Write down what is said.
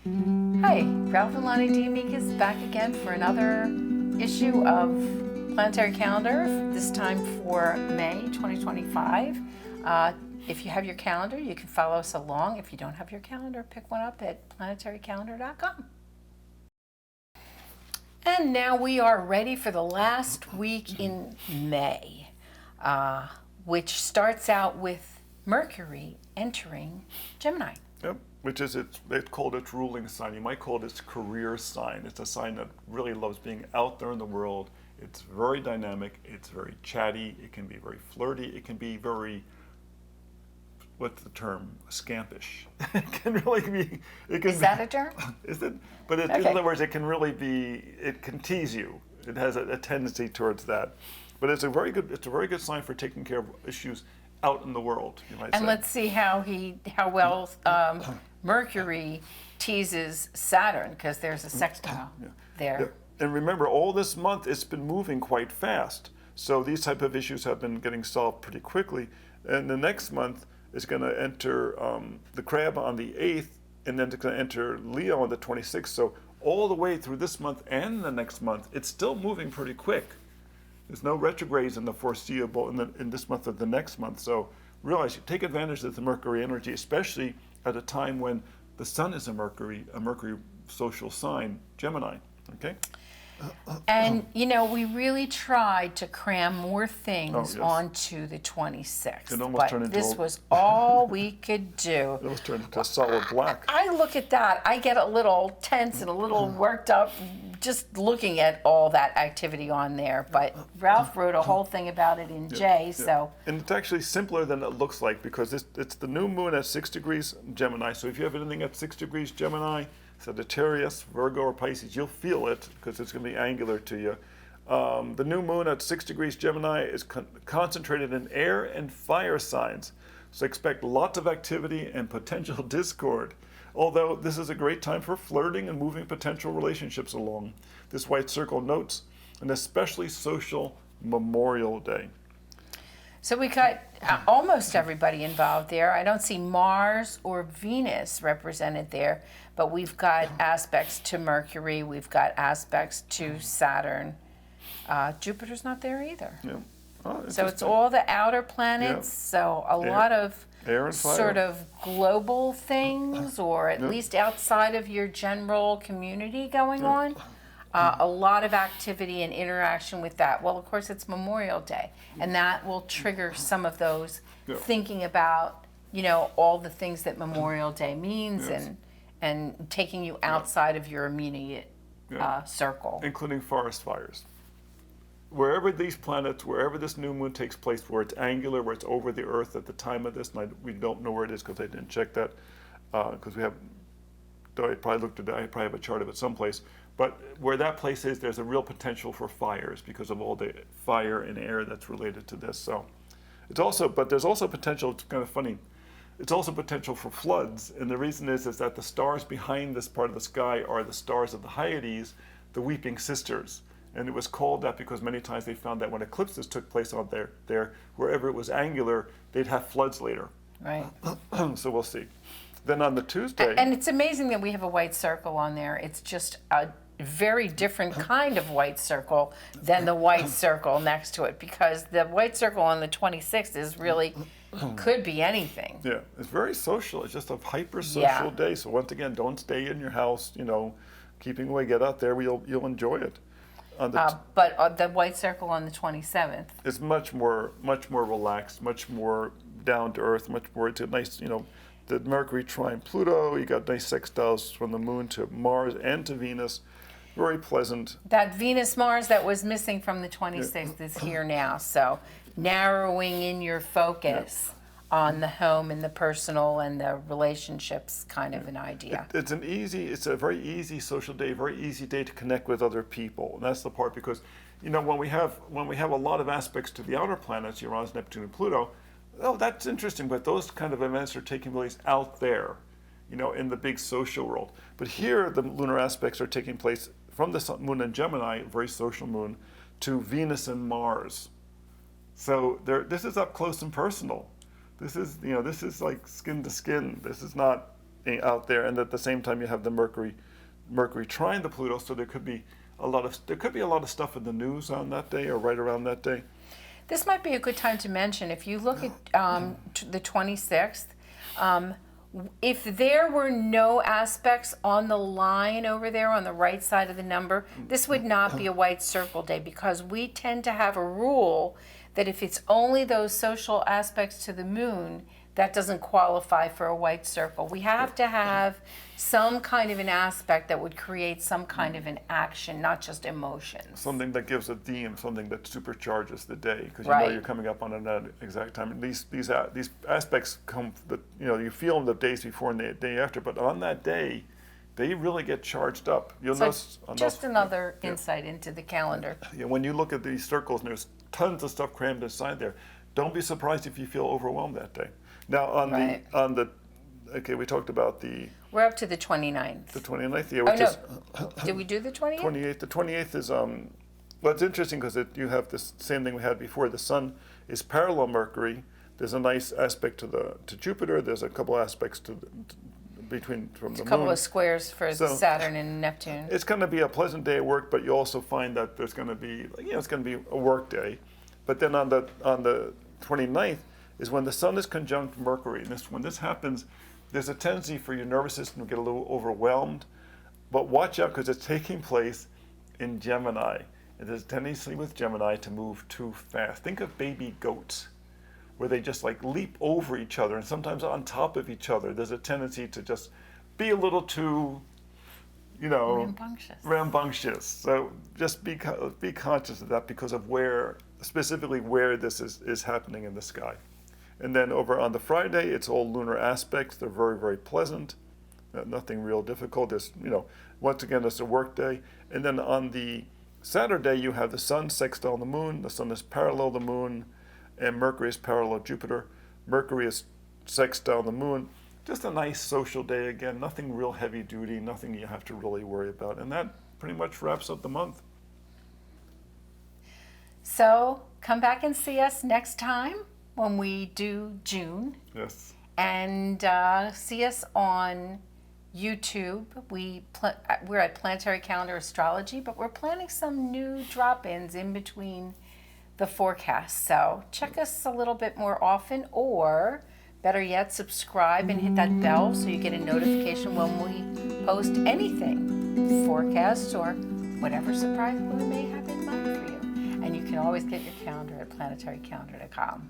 Hi, Ralph and Lonnie D'Amica is back again for another issue of Planetary Calendar, this time for May 2025. If you have your calendar, you can follow us along. If you don't have your calendar, pick one up at planetarycalendar.com. And now we are ready for the last week in May, which starts out with Mercury entering Gemini. Yep, which is they called its ruling sign. You might call it its career sign. It's a sign that really loves being out there in the world. It's very dynamic. It's very chatty. It can be very flirty. It can be very, what's the term? Scampish. It can really be. It can Is that a term? Is it? But in other words, it can really be. It can tease you. It has a tendency towards that. But it's a very good sign for taking care of issues out in the world, you might say. And let's see how well Mercury teases Saturn, because there's a sextile there. Yeah. And remember, all this month it's been moving quite fast. So these type of issues have been getting solved pretty quickly. And the next month is going to enter the Crab on the 8th, and then it's going to enter Leo on the 26th. So all the way through this month and the next month, it's still moving pretty quick. There's no retrogrades in the foreseeable in this month or the next month. So realize you take advantage of the Mercury energy, especially at a time when the Sun is a Mercury social sign, Gemini. Okay. And we really tried to cram more things onto the 26th, but this was all we could do. It was turned into a solid black. I look at that, I get a little tense and a little worked up just looking at all that activity on there. But Ralph wrote a whole thing about it in J, so. And it's actually simpler than it looks like, because it's the new moon at 6 degrees Gemini. So if you have anything at 6 degrees Gemini, Sagittarius, Virgo, or Pisces, you'll feel it because it's going to be angular to you. The new moon at 6 degrees Gemini is concentrated in air and fire signs. So expect lots of activity and potential discord. Although this is a great time for flirting and moving potential relationships along. This white circle notes an especially social Memorial Day. So we got almost everybody involved there. I don't see Mars or Venus represented there, but we've got aspects to Mercury, we've got aspects to Saturn. Jupiter's not there either. Yeah. Oh, so it's all the outer planets, so a lot of air and fire. Sort of global things, or at least outside of your general community going on. A lot of activity and interaction with that. Well, of course, it's Memorial Day, and that will trigger some of those thinking about, all the things that Memorial Day means and taking you outside of your immediate circle. Including forest fires. Wherever these planets, wherever this new moon takes place, where it's angular, where it's over the Earth at the time of this, and we don't know where it is because I didn't check that, because we have, though I probably looked at it, I probably have a chart of it someplace. But where that place is, there's a real potential for fires because of all the fire and air that's related to this. So it's also, but there's also potential, it's kind of funny, it's also potential for floods. And the reason is that the stars behind this part of the sky are the stars of the Hyades, the Weeping Sisters. And it was called that because many times they found that when eclipses took place on there, wherever it was angular, they'd have floods later. Right. So we'll see. Then on the Tuesday. And it's amazing that we have a white circle on there. It's just a very different kind of white circle than the white circle next to it, because the white circle on the 26th is really, could be anything. Yeah, it's very social. It's just a hyper social day. So once again, don't stay in your house, keeping away, get out there, you'll enjoy it. But the white circle on the 27th is much more relaxed, much more down to earth, much more, it's a nice, the Mercury trine Pluto, you got nice sextiles from the moon to Mars and to Venus. Very pleasant. That Venus-Mars that was missing from the 26th is here now. So narrowing in your focus on the home and the personal and the relationships kind of an idea. It's a very easy social day, very easy day to connect with other people. And that's the part, because, when we have a lot of aspects to the outer planets, Uranus, Neptune, and Pluto, that's interesting, but those kind of events are taking place out there, in the big social world. But here, the lunar aspects are taking place from the sun, moon in Gemini, very social moon, to Venus and Mars. So this is up close and personal. This is like skin to skin. This is not out there, and at the same time you have the Mercury trine the Pluto, so there could be a lot of stuff in the news on that day or right around that day. This might be a good time to mention, if you look at the 26th, if there were no aspects on the line over there on the right side of the number, this would not be a white circle day, because we tend to have a rule that if it's only those social aspects to the moon, that doesn't qualify for a white circle. We have to have some kind of an aspect that would create some kind of an action, not just emotions. Something that gives a theme, something that supercharges the day, because you Right. know you're coming up on that exact time. And these aspects come, you feel them the days before and the day after, but on that day, they really get charged up. You'll So notice just another insight into the calendar. Yeah, when you look at these circles, and there's tons of stuff crammed inside there, don't be surprised if you feel overwhelmed that day. Now Right. Okay, we talked about the We're up to the 29th. 29th, yeah, Oh, which no. is Did we do the 28th? 28th. The 28th is, well, it's interesting because you have this same thing we had before. The sun is parallel Mercury. There's a nice aspect to Jupiter. There's a couple aspects from the A couple moon. of squares for So- Saturn and Neptune. It's going to be a pleasant day at work, but you also find that there's going to be, it's going to be a work day. But then on the 29th is when the sun is conjunct Mercury. And when this happens, there's a tendency for your nervous system to get a little overwhelmed. But watch out, because it's taking place in Gemini. And there's a tendency with Gemini to move too fast. Think of baby goats, where they just like leap over each other and sometimes on top of each other. There's a tendency to just be a little too, rambunctious. So just be conscious of that, because of specifically where this is happening in the sky. And then over on the Friday, it's all lunar aspects. They're very, very pleasant. Nothing real difficult. There's, once again, it's a work day. And then on the Saturday, you have the sun sextile the moon. The sun is parallel the moon, and Mercury is parallel Jupiter. Mercury is sextile the moon. Just a nice social day again. Nothing real heavy duty. Nothing you have to really worry about. And that pretty much wraps up the month. So come back and see us next time when we do June. Yes. And see us on YouTube. We're at Planetary Calendar Astrology, but we're planning some new drop-ins in between the forecasts. So check us a little bit more often, or better yet, subscribe and hit that bell so you get a notification when we post anything, forecasts or whatever surprise we may have in mind for you. And you can always get your calendar at planetarycalendar.com.